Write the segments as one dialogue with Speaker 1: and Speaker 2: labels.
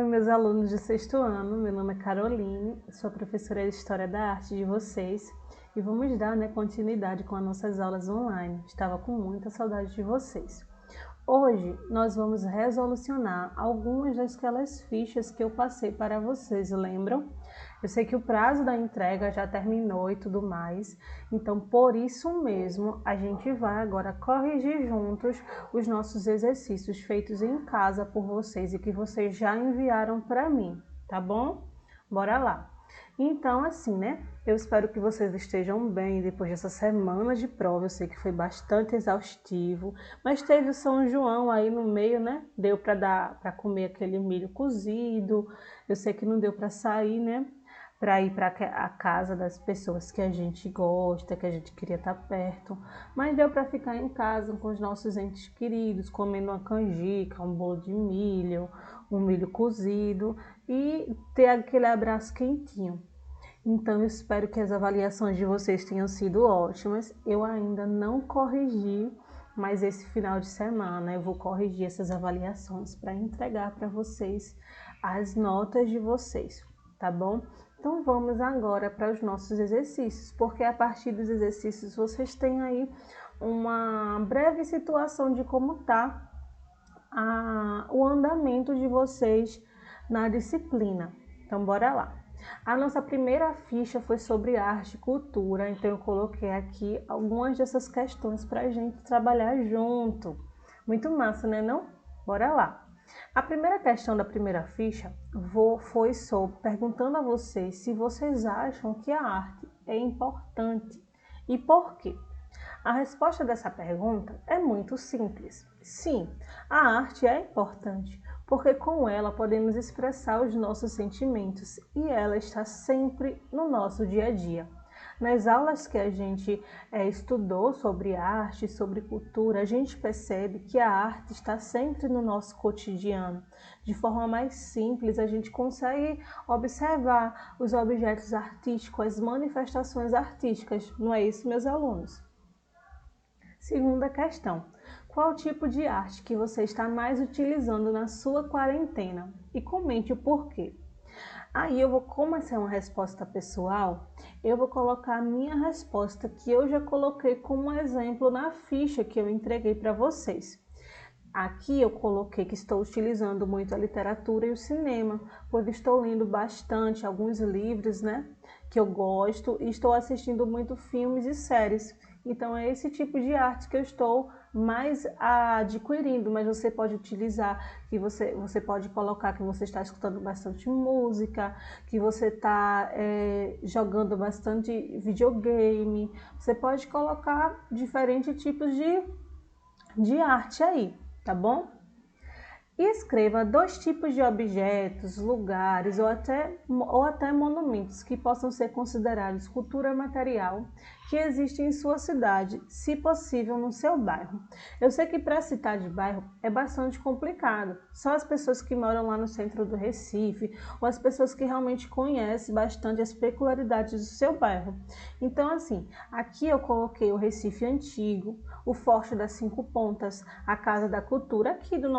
Speaker 1: meus alunos de sexto ano. Meu nome é Caroline, sou a professora de História da Arte de vocês e vamos dar continuidade com as nossas aulas online. Estava com muita saudade de vocês. Hoje nós vamos resolucionar algumas daquelas fichas que eu passei para vocês, lembram? Eu sei que o prazo da entrega já terminou e tudo mais, então por isso mesmo a gente vai agora corrigir juntos os nossos exercícios feitos em casa por vocês e que vocês já enviaram para mim, tá bom? Bora lá! Então assim, né? Eu espero que vocês estejam bem depois dessa semana de prova. Eu sei que foi bastante exaustivo, mas teve o São João aí no meio, né? Deu para comer aquele milho cozido. Eu sei que não deu para sair, né? Para ir para a casa das pessoas que a gente gosta, que a gente queria estar perto, mas deu para ficar em casa com os nossos entes queridos, comendo uma canjica, um bolo de milho, um milho cozido e ter aquele abraço quentinho. Então eu espero que as avaliações de vocês tenham sido ótimas. Eu ainda não corrigi, mas esse final de semana eu vou corrigir essas avaliações para entregar para vocês as notas de vocês, tá bom? Então vamos agora para os nossos exercícios, porque a partir dos exercícios vocês têm aí uma breve situação de como está o andamento de vocês na disciplina. Então bora lá. A nossa primeira ficha foi sobre arte e cultura, então eu coloquei aqui algumas dessas questões para a gente trabalhar junto. Muito massa, né não? Bora lá. A primeira questão da primeira ficha foi sobre perguntando a vocês se vocês acham que a arte é importante e por quê. A resposta dessa pergunta é muito simples. Sim, a arte é importante, porque com ela podemos expressar os nossos sentimentos e ela está sempre no nosso dia a dia. Nas aulas que a gente estudou sobre arte, sobre cultura, a gente percebe que a arte está sempre no nosso cotidiano. De forma mais simples, a gente consegue observar os objetos artísticos, as manifestações artísticas. Não é isso, meus alunos? Segunda questão. Qual tipo de arte que você está mais utilizando na sua quarentena? E comente o porquê. Aí como essa é uma resposta pessoal, eu vou colocar a minha resposta que eu já coloquei como exemplo na ficha que eu entreguei para vocês. Aqui eu coloquei que estou utilizando muito a literatura e o cinema, pois estou lendo bastante alguns livros, né, que eu gosto e estou assistindo muito filmes e séries. Então é esse tipo de arte que eu estou mais adquirindo, mas você pode utilizar, que você pode colocar que você está escutando bastante música, que você está jogando bastante videogame. Você pode colocar diferentes tipos de arte aí, tá bom? E escreva 2 tipos de objetos, lugares ou até monumentos que possam ser considerados cultura material que existem em sua cidade, se possível no seu bairro. Eu sei que para citar de bairro é bastante complicado, só as pessoas que moram lá no centro do Recife ou as pessoas que realmente conhecem bastante as peculiaridades do seu bairro. Então assim, aqui eu coloquei o Recife Antigo, o Forte das Cinco Pontas, a Casa da Cultura aqui da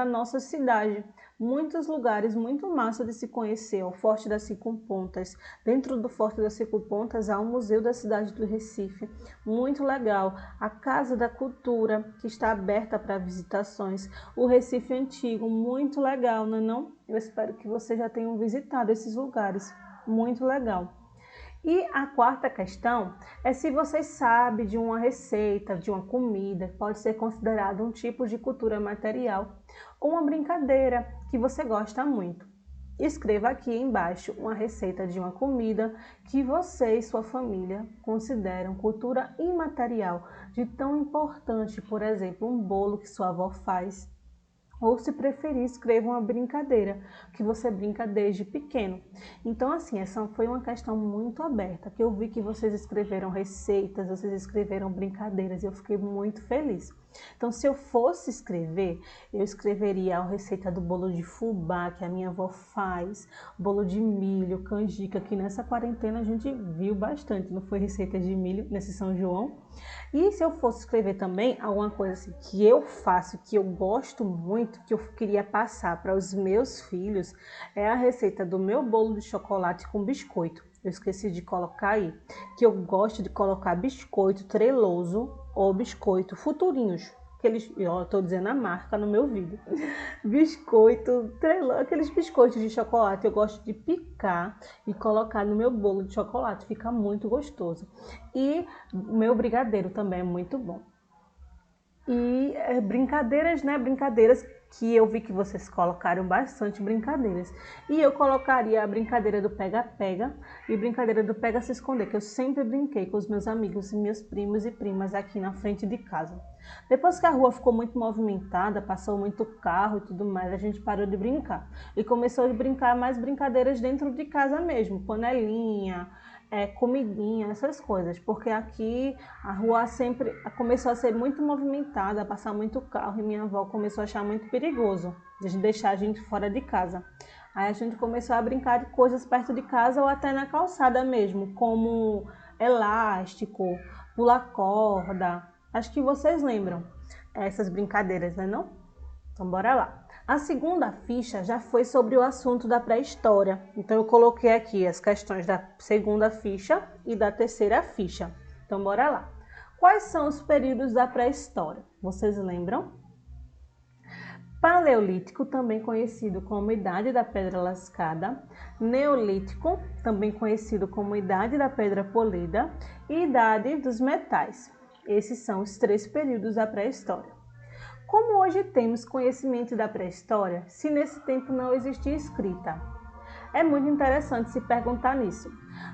Speaker 1: nossa cidade. Muitos lugares muito massa de se conhecer, o Forte das Cinco Pontas. Dentro do Forte das Cinco Pontas há o Museu da cidade do Recife, muito legal. A Casa da Cultura, que está aberta para visitações. O Recife Antigo, muito legal, não é não? Eu espero que vocês já tenham visitado esses lugares, muito legal. E a quarta questão é se vocês sabem de uma receita, de uma comida, pode ser considerado um tipo de cultura material ou uma brincadeira que você gosta muito. Escreva aqui embaixo uma receita de uma comida que você e sua família consideram cultura imaterial, de tão importante, por exemplo, um bolo que sua avó faz. Ou, se preferir, escreva uma brincadeira que você brinca desde pequeno. Então, assim, essa foi uma questão muito aberta, que eu vi que vocês escreveram receitas, vocês escreveram brincadeiras e eu fiquei muito feliz. Então, se eu fosse escrever, eu escreveria a receita do bolo de fubá que a minha avó faz, bolo de milho, canjica, que nessa quarentena a gente viu bastante, não foi receita de milho nesse São João? E se eu fosse escrever também alguma coisa assim que eu faço, que eu gosto muito, que eu queria passar para os meus filhos, é a receita do meu bolo de chocolate com biscoito. Eu esqueci de colocar aí, que eu gosto de colocar biscoito treloso ou biscoito futurinhos. Eu estou dizendo a marca no meu vídeo. Biscoito treloso, aqueles biscoitos de chocolate, eu gosto de picar e colocar no meu bolo de chocolate, fica muito gostoso. E o meu brigadeiro também é muito bom. E brincadeiras, né? Brincadeiras que eu vi que vocês colocaram bastante brincadeiras. E eu colocaria a brincadeira do pega-pega e brincadeira do pega-se-esconder, que eu sempre brinquei com os meus amigos e meus primos e primas aqui na frente de casa. Depois que a rua ficou muito movimentada, passou muito carro e tudo mais, a gente parou de brincar. E começou a brincar mais brincadeiras dentro de casa mesmo, panelinha, comidinha, essas coisas, porque aqui a rua sempre começou a ser muito movimentada, a passar muito carro e minha avó começou a achar muito perigoso de deixar a gente fora de casa. Aí a gente começou a brincar de coisas perto de casa ou até na calçada mesmo, como elástico, pular corda. Acho que vocês lembram essas brincadeiras, né não? Então bora lá. A segunda ficha já foi sobre o assunto da pré-história. Então eu coloquei aqui as questões da segunda ficha e da terceira ficha. Então bora lá. Quais são os períodos da pré-história? Vocês lembram? Paleolítico, também conhecido como Idade da Pedra Lascada, Neolítico, também conhecido como Idade da Pedra Polida, e Idade dos Metais. Esses são os 3 períodos da pré-história. Como hoje temos conhecimento da pré-história, se nesse tempo não existia escrita? É muito interessante se perguntar nisso.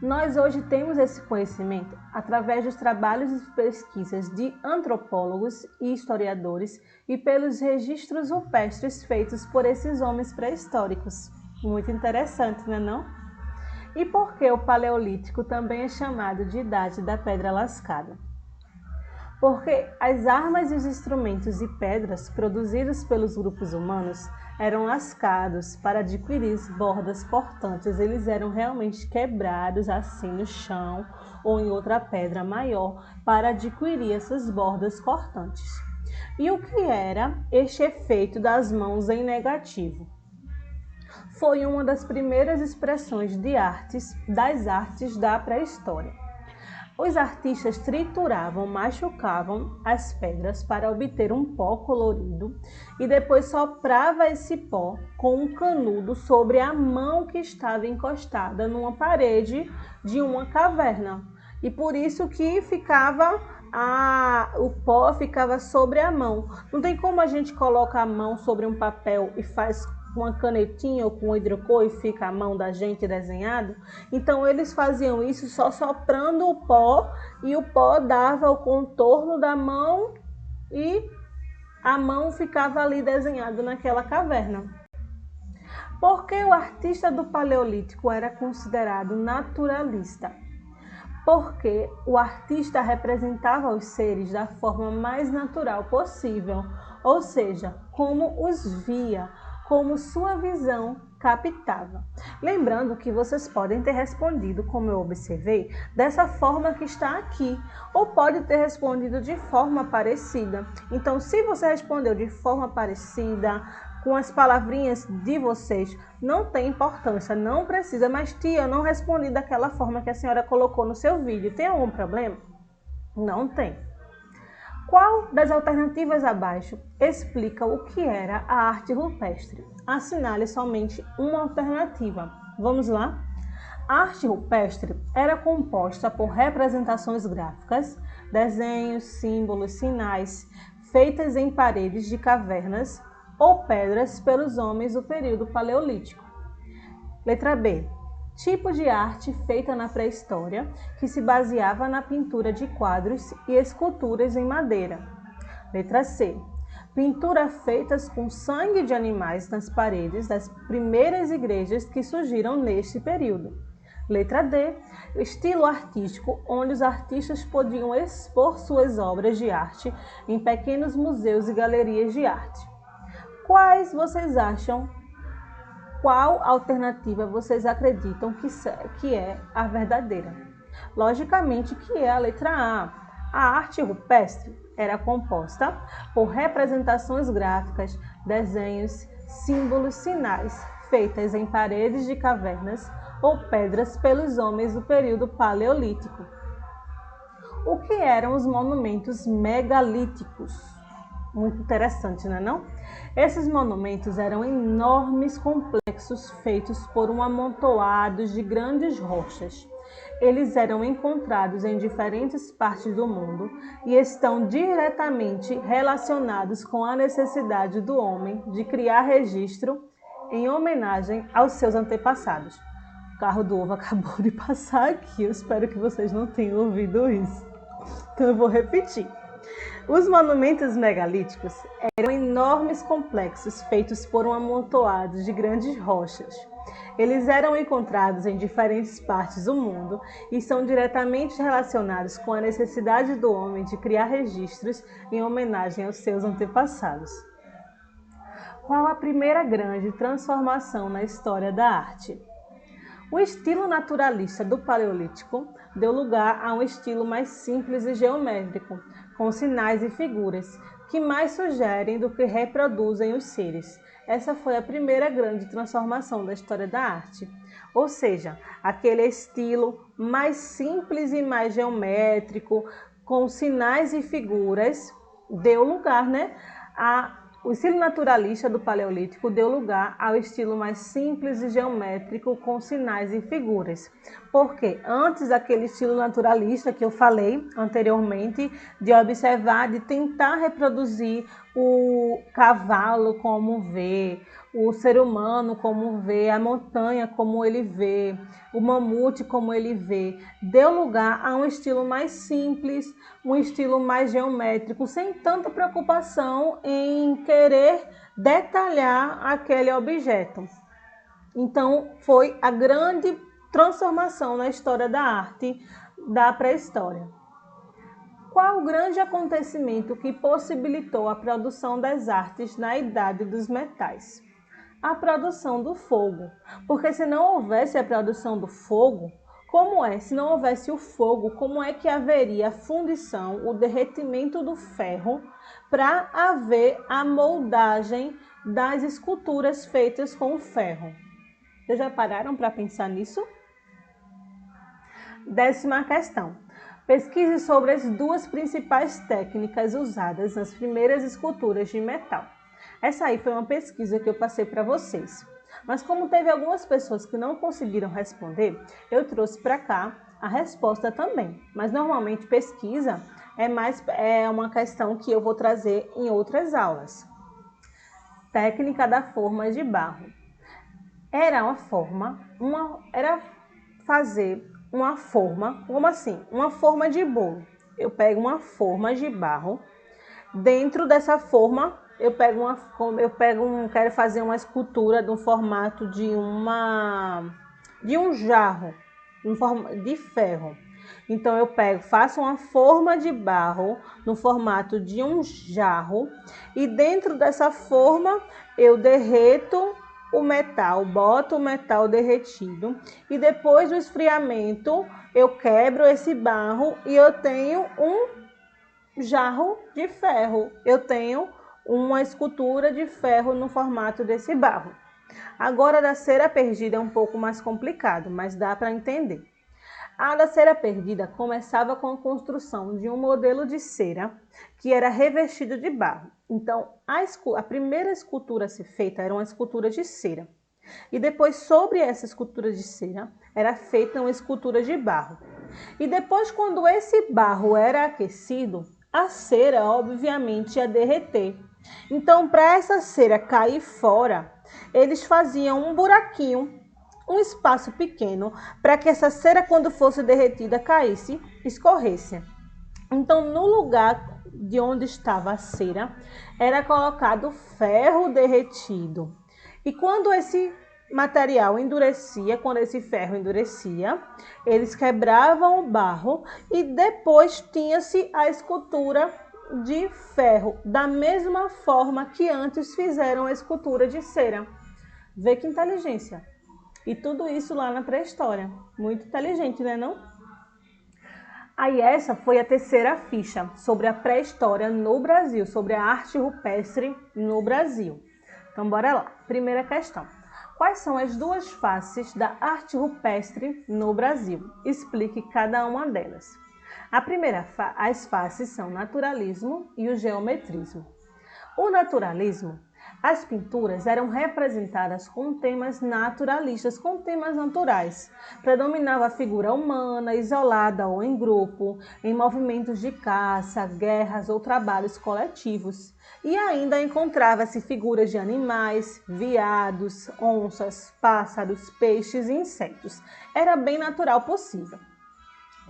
Speaker 1: Nós hoje temos esse conhecimento através dos trabalhos e pesquisas de antropólogos e historiadores e pelos registros rupestres feitos por esses homens pré-históricos. Muito interessante, não é não? E por que o Paleolítico também é chamado de Idade da Pedra Lascada? Porque as armas e os instrumentos e pedras produzidos pelos grupos humanos eram lascados para adquirir bordas cortantes. Eles eram realmente quebrados assim no chão ou em outra pedra maior para adquirir essas bordas cortantes. E o que era este efeito das mãos em negativo? Foi uma das primeiras expressões de das artes da pré-história. Os artistas trituravam, machucavam as pedras para obter um pó colorido e depois soprava esse pó com um canudo sobre a mão que estava encostada numa parede de uma caverna. E por isso que o pó ficava sobre a mão. Não tem como a gente colocar a mão sobre um papel e faz com uma canetinha ou com hidrocor e fica a mão da gente desenhado. Então eles faziam isso só soprando o pó e o pó dava o contorno da mão e a mão ficava ali desenhada naquela caverna. Porque o artista do Paleolítico era considerado naturalista? Porque o artista representava os seres da forma mais natural possível, ou seja, como os via, como sua visão captava. Lembrando que vocês podem ter respondido, como eu observei, dessa forma que está aqui, ou pode ter respondido de forma parecida. Então, se você respondeu de forma parecida, com as palavrinhas de vocês, não tem importância, não precisa, mas tia, eu não respondi daquela forma que a senhora colocou no seu vídeo. Tem algum problema? Não tem. Qual das alternativas abaixo explica o que era a arte rupestre? Assinale somente uma alternativa. Vamos lá? A arte rupestre era composta por representações gráficas, desenhos, símbolos, sinais, feitas em paredes de cavernas ou pedras pelos homens do período paleolítico. Letra B. Tipo de arte feita na pré-história, que se baseava na pintura de quadros e esculturas em madeira. Letra C. Pintura feitas com sangue de animais nas paredes das primeiras igrejas que surgiram neste período. Letra D, estilo artístico, onde os artistas podiam expor suas obras de arte em pequenos museus e galerias de arte. Quais vocês acham? Qual alternativa vocês acreditam que é a verdadeira? Logicamente que é a letra A. A arte rupestre era composta por representações gráficas, desenhos, símbolos, sinais, feitas em paredes de cavernas ou pedras pelos homens do período paleolítico. O que eram os monumentos megalíticos? Muito interessante, não é não? Esses monumentos eram enormes complexos feitos por um amontoado de grandes rochas. Eles eram encontrados em diferentes partes do mundo e estão diretamente relacionados com a necessidade do homem de criar registro em homenagem aos seus antepassados. O carro do ovo acabou de passar aqui, eu espero que vocês não tenham ouvido isso. Então eu vou repetir. Os monumentos megalíticos eram enormes complexos feitos por um amontoado de grandes rochas. Eles eram encontrados em diferentes partes do mundo e são diretamente relacionados com a necessidade do homem de criar registros em homenagem aos seus antepassados. Qual a primeira grande transformação na história da arte? O estilo naturalista do Paleolítico deu lugar a um estilo mais simples e geométrico, com sinais e figuras, que mais sugerem do que reproduzem os seres. Essa foi a primeira grande transformação da história da arte. Ou seja, aquele estilo mais simples e mais geométrico, com sinais e figuras, deu lugar, O estilo naturalista do Paleolítico deu lugar ao estilo mais simples e geométrico com sinais e figuras. Porque antes daquele estilo naturalista que eu falei anteriormente, de observar, de tentar reproduzir o cavalo como vê, o ser humano como vê, a montanha como ele vê, o mamute como ele vê, deu lugar a um estilo mais simples, um estilo mais geométrico, sem tanta preocupação em querer detalhar aquele objeto. Então, foi a grande transformação na história da arte da pré-história. Qual o grande acontecimento que possibilitou a produção das artes na Idade dos Metais? A produção do fogo. Porque se não houvesse a produção do fogo, se não houvesse o fogo, como é que haveria a fundição, o derretimento do ferro para haver a moldagem das esculturas feitas com o ferro? Vocês já pararam para pensar nisso? 10ª questão. Pesquise sobre as duas principais técnicas usadas nas primeiras esculturas de metal. Essa aí foi uma pesquisa que eu passei para vocês. Mas como teve algumas pessoas que não conseguiram responder, eu trouxe para cá a resposta também. Mas normalmente pesquisa é uma questão que eu vou trazer em outras aulas. Técnica da forma de barro. Era fazer uma forma, como assim? Uma forma de bolo. Eu pego uma forma de barro, dentro dessa forma quero fazer uma escultura no formato de um jarro, de ferro. Então eu faço uma forma de barro no formato de um jarro e dentro dessa forma eu derreto o metal, boto o metal derretido e depois do esfriamento eu quebro esse barro e eu tenho um jarro de ferro. Eu tenho uma escultura de ferro no formato desse barro. Agora, da cera perdida é um pouco mais complicado, mas dá para entender. A da cera perdida começava com a construção de um modelo de cera que era revestido de barro. Então, a primeira escultura a ser feita era uma escultura de cera. E depois, sobre essa escultura de cera, era feita uma escultura de barro. E depois, quando esse barro era aquecido, a cera, obviamente, ia derreter. Então, para essa cera cair fora, eles faziam um buraquinho, um espaço pequeno, para que essa cera, quando fosse derretida, caísse, escorresse. Então, no lugar de onde estava a cera, era colocado ferro derretido. E quando esse material endurecia, quando esse ferro endurecia, eles quebravam o barro e depois tinha-se a escultura de ferro, da mesma forma que antes fizeram a escultura de cera. Vê que inteligência! E tudo isso lá na pré-história. Muito inteligente, né não? Aí essa foi a terceira ficha sobre a pré-história no Brasil, sobre a arte rupestre no Brasil. Então bora lá. Primeira questão. Quais são as duas faces da arte rupestre no Brasil? Explique cada uma delas. A primeira, as faces são o naturalismo e o geometrismo. O naturalismo, as pinturas eram representadas com temas naturalistas, com temas naturais. Predominava a figura humana, isolada ou em grupo, em movimentos de caça, guerras ou trabalhos coletivos. E ainda encontrava-se figuras de animais, veados, onças, pássaros, peixes e insetos. Era bem natural possível.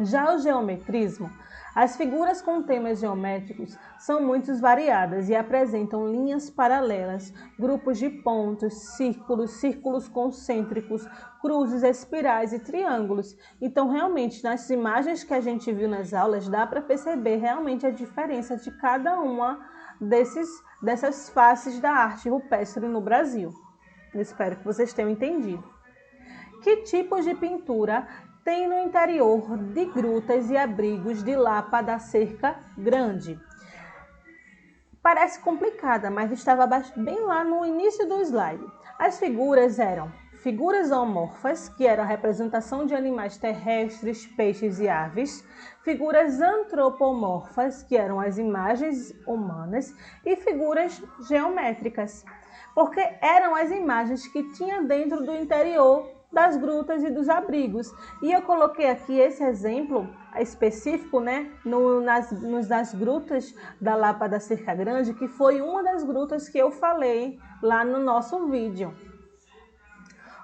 Speaker 1: Já o geometrismo, as figuras com temas geométricos são muito variadas e apresentam linhas paralelas, grupos de pontos, círculos concêntricos, cruzes, espirais e triângulos. Então, realmente, nas imagens que a gente viu nas aulas, dá para perceber realmente a diferença de cada uma dessas faces da arte rupestre no Brasil. Eu espero que vocês tenham entendido. Que tipos de pintura tem no interior de grutas e abrigos de Lapa da Cerca Grande? Parece complicada, mas estava bem lá no início do slide. As figuras eram figuras zoomorfas, que eram a representação de animais terrestres, peixes e aves, figuras antropomorfas, que eram as imagens humanas, e figuras geométricas, porque eram as imagens que tinha dentro do interior das grutas e dos abrigos. E eu coloquei aqui esse exemplo específico, né, nas grutas da Lapa da Cerca Grande, que foi uma das grutas que eu falei lá no nosso vídeo.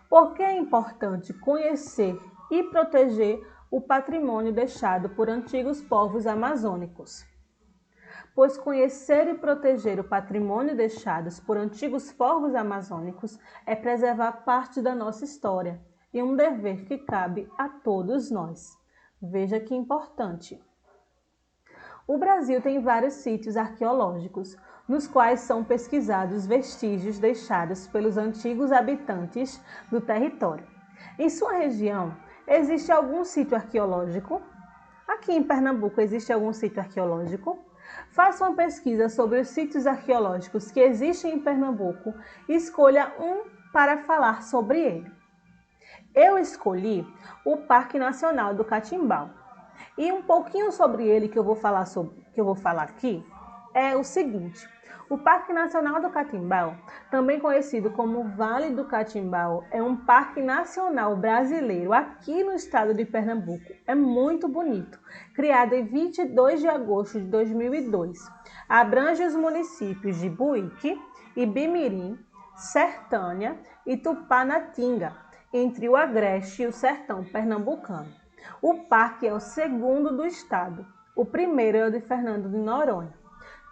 Speaker 1: Por que é importante conhecer e proteger o patrimônio deixado por antigos povos amazônicos? Pois conhecer e proteger o patrimônio deixados por antigos povos amazônicos é preservar parte da nossa história e um dever que cabe a todos nós. Veja que importante. O Brasil tem vários sítios arqueológicos, nos quais são pesquisados vestígios deixados pelos antigos habitantes do território. Em sua região, existe algum sítio arqueológico? Aqui em Pernambuco, existe algum sítio arqueológico? Faça uma pesquisa sobre os sítios arqueológicos que existem em Pernambuco e escolha um para falar sobre ele. Eu escolhi o Parque Nacional do Catimbau. E um pouquinho sobre ele que eu vou falar aqui é o seguinte: o Parque Nacional do Catimbau, também conhecido como Vale do Catimbau, é um parque nacional brasileiro aqui no estado de Pernambuco. É muito bonito. Criado em 22 de agosto de 2002. Abrange os municípios de Buíque, Ibimirim, Sertânia e Tupanatinga, entre o Agreste e o Sertão pernambucano. O parque é o segundo do estado. O primeiro é o de Fernando de Noronha.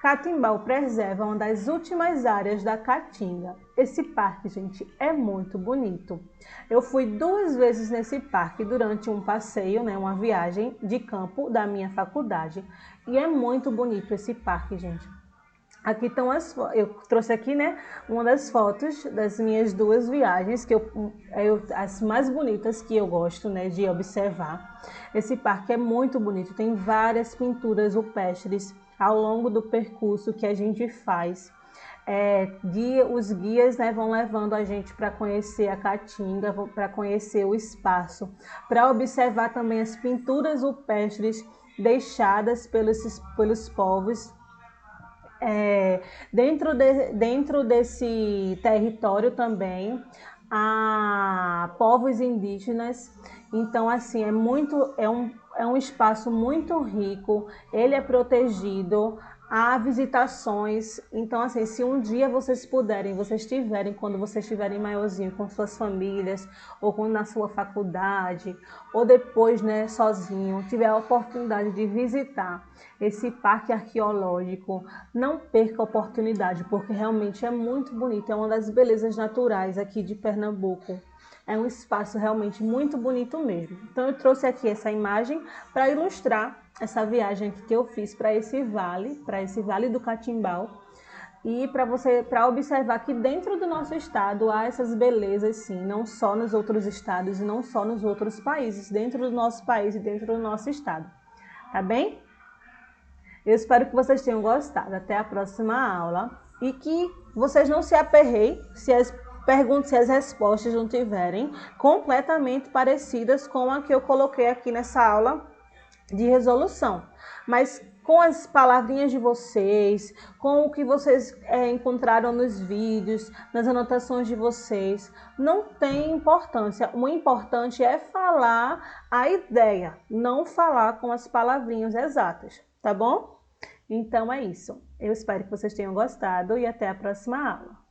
Speaker 1: Catimbau preserva uma das últimas áreas da Caatinga. Esse parque, gente, é muito bonito. Eu fui 2 vezes nesse parque durante um passeio, né, uma viagem de campo da minha faculdade. E é muito bonito esse parque, gente. Aqui estão eu trouxe aqui, né, uma das fotos das minhas 2 viagens, que as mais bonitas que eu gosto, né, de observar. Esse parque é muito bonito, tem várias pinturas rupestres ao longo do percurso que a gente faz. Os guias, né, vão levando a gente para conhecer a Caatinga, para conhecer o espaço, para observar também as pinturas rupestres deixadas pelos povos. Dentro desse território também há povos indígenas. Então, assim, é um espaço muito rico, ele é protegido, há visitações. Então, assim, se um dia vocês puderem, quando vocês estiverem maiorzinho com suas famílias, ou na sua faculdade, ou depois, né, sozinho, tiver a oportunidade de visitar esse parque arqueológico, não perca a oportunidade, porque realmente é muito bonito, é uma das belezas naturais aqui de Pernambuco. É um espaço realmente muito bonito mesmo. Então eu trouxe aqui essa imagem para ilustrar essa viagem que eu fiz para esse vale do Catimbau, e para observar que dentro do nosso estado há essas belezas, sim, não só nos outros estados e não só nos outros países, dentro do nosso país e dentro do nosso estado. Tá bem? Eu espero que vocês tenham gostado. Até a próxima aula. E que vocês não se aperreiem se as respostas não tiverem completamente parecidas com a que eu coloquei aqui nessa aula de resolução. Mas com as palavrinhas de vocês, com o que vocês encontraram nos vídeos, nas anotações de vocês, não tem importância. O importante é falar a ideia, não falar com as palavrinhas exatas, tá bom? Então é isso. Eu espero que vocês tenham gostado e até a próxima aula.